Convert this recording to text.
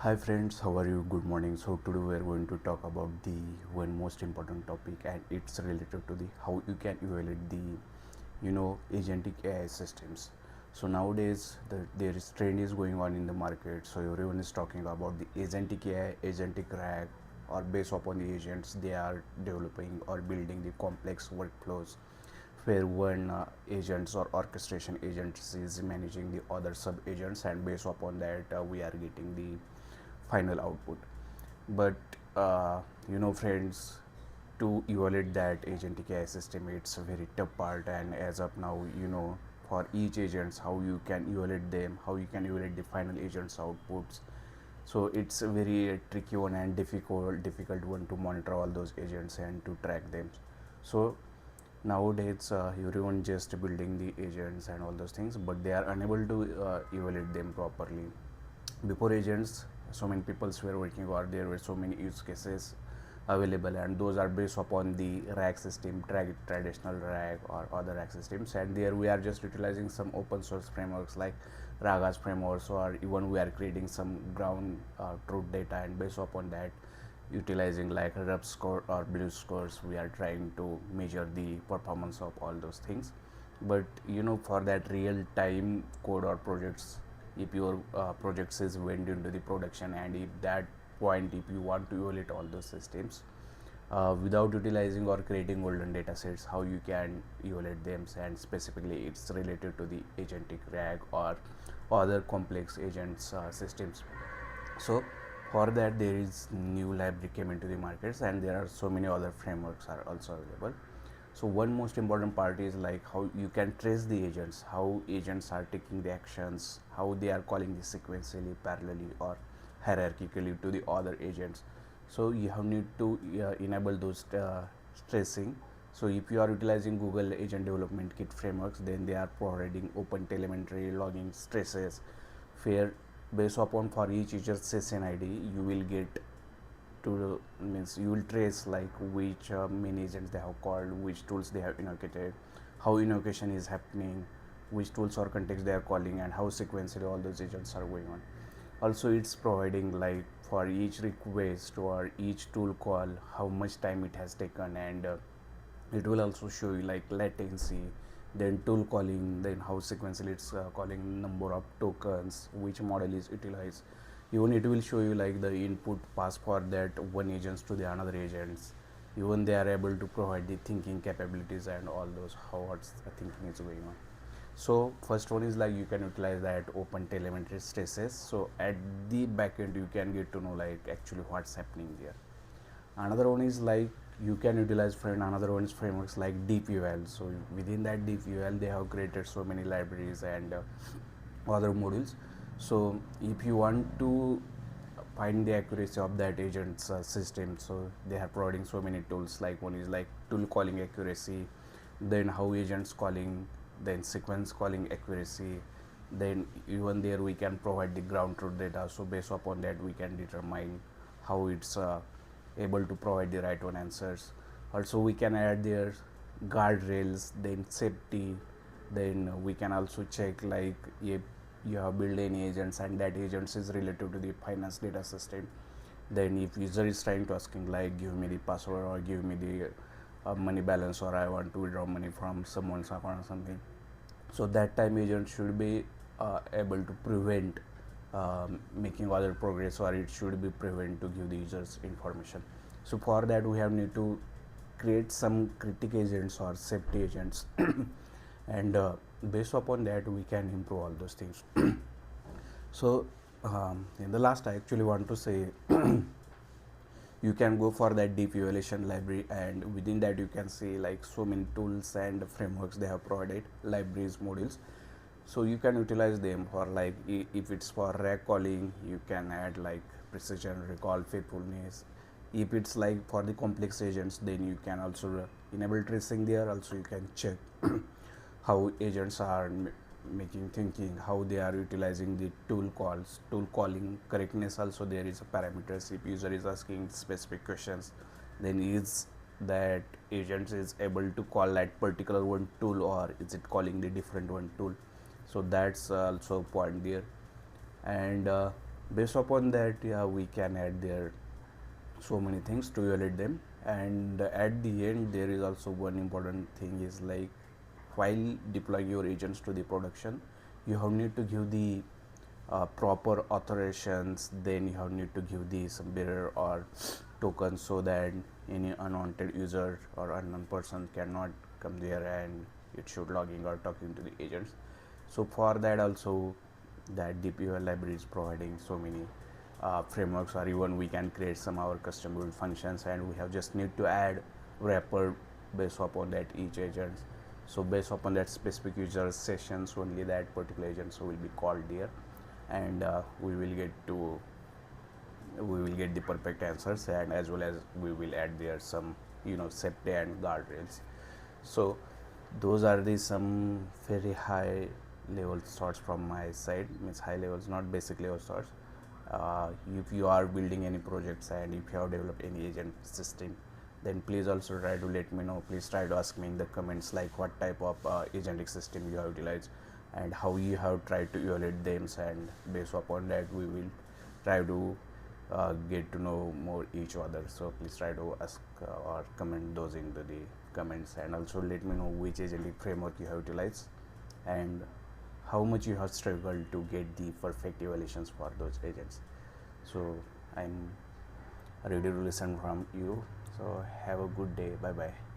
Hi friends, how are you? Good morning. So today we are going to talk about the one most important topic, and it's related to the how you can evaluate the agentic AI systems. So nowadays there is trend is going on in the market. So everyone is talking about the agentic AI, agentic RAG, or based upon the agents they are developing or building the complex workflows where one agents or orchestration agents is managing the other sub agents, and based upon that we are getting the final output. But friends, to evaluate that agentic AI system, it's a very tough part. And as of now, for each agents, how you can evaluate them, how you can evaluate the final agents outputs. So it's a very tricky one and difficult one to monitor all those agents and to track them. So nowadays everyone just building the agents and all those things, but they are unable to evaluate them properly. Before agents, so many people were working, or there were so many use cases available, and those are based upon the RAG system, traditional RAG or other RAG systems. And there we are just utilizing some open source frameworks like Raga's frameworks, or even we are creating some ground truth data, and based upon that, utilizing like RUP score or BLEU scores, we are trying to measure the performance of all those things. But for that real time code or projects, if your projects is went into the production, and if that point, if you want to evaluate all those systems without utilizing or creating golden data sets, how you can evaluate them. And specifically it's related to the agentic RAG or other complex agents systems. So for that there is new library came into the markets, and there are so many other frameworks are also available. So one most important part is like how you can trace the agents, how agents are taking the actions, how they are calling the sequentially, parallelly, or hierarchically to the other agents. So you have need to enable those tracing. So if you are utilizing Google Agent Development Kit frameworks, then they are providing OpenTelemetry logging traces, where based upon for each user session ID you will get to means you will trace like which main agents they have called, which tools they have invocated, how invocation is happening, which tools or context they are calling, and how sequentially all those agents are going on. Also it's providing like for each request or each tool call how much time it has taken, and it will also show you like latency, then tool calling, then how sequentially it's calling, number of tokens, which model is utilized. Even it will show you like the input pass for that one agents to the another agents. Even they are able to provide the thinking capabilities and all those, how what's the thinking is going on. So first one is like you can utilize that open telemetry traces. So at the back end you can get to know like actually what's happening there. Another one is like you can utilize another one is frameworks like DPAL. So within that DPAL they have created so many libraries and other modules. So if you want to find the accuracy of that agent's system, so they are providing so many tools. Like one is like tool calling accuracy, then how agents calling, then sequence calling accuracy, then even there we can provide the ground truth data. So based upon that we can determine how it's able to provide the right one answers. Also we can add their guardrails, then safety, then we can also check like if you have built any agents and that agents is related to the finance data system. Then if user is trying to asking like give me the password or give me the money balance, or I want to withdraw money from someone's account or something, so that time agent should be able to prevent making other progress, or it should be prevent to give the users information. So for that we have need to create some critic agents or safety agents and based upon that we can improve all those things. So in the last I actually want to say you can go for that deep evaluation library, and within that you can see like so many tools and frameworks they have provided, libraries, modules. So you can utilize them for like if it's for RAG calling you can add like precision, recall, faithfulness. If it's like for the complex agents, then you can also enable tracing there. Also you can check how agents are making thinking, how they are utilizing the tool calls, tool calling correctness. Also there is a parameters. If user is asking specific questions, then is that agent is able to call that particular one tool, or is it calling the different one tool. So that's also a point there. And Based upon that, yeah, we can add there so many things to evaluate them. And at the end, there is also one important thing is like, while deploying your agents to the production, you have need to give the proper authorizations. Then you have need to give the some bearer or tokens, so that any unwanted user or unknown person cannot come there and it should logging or talking to the agents. So for that also, that DPAL library is providing so many frameworks, or even we can create some our custom build functions, and we have just need to add wrapper based upon that each agent. So based upon that specific user sessions, only that particular agent so will be called there, and we will get the perfect answers, and as well as we will add there some safety and guardrails. So those are the some very high level thoughts from my side, means high levels, not basic level thoughts. If you are building any projects and if you have developed any agent system, then please also try to let me know. Please try to ask me in the comments like what type of agentic system you have utilized and how you have tried to evaluate them, and based upon that we will try to get to know more each other. So please try to ask or comment those into the comments, and also let me know which agentic framework you have utilized and how much you have struggled to get the perfect evaluations for those agents. So I'm ready to listen from you. So have a good day. Bye bye.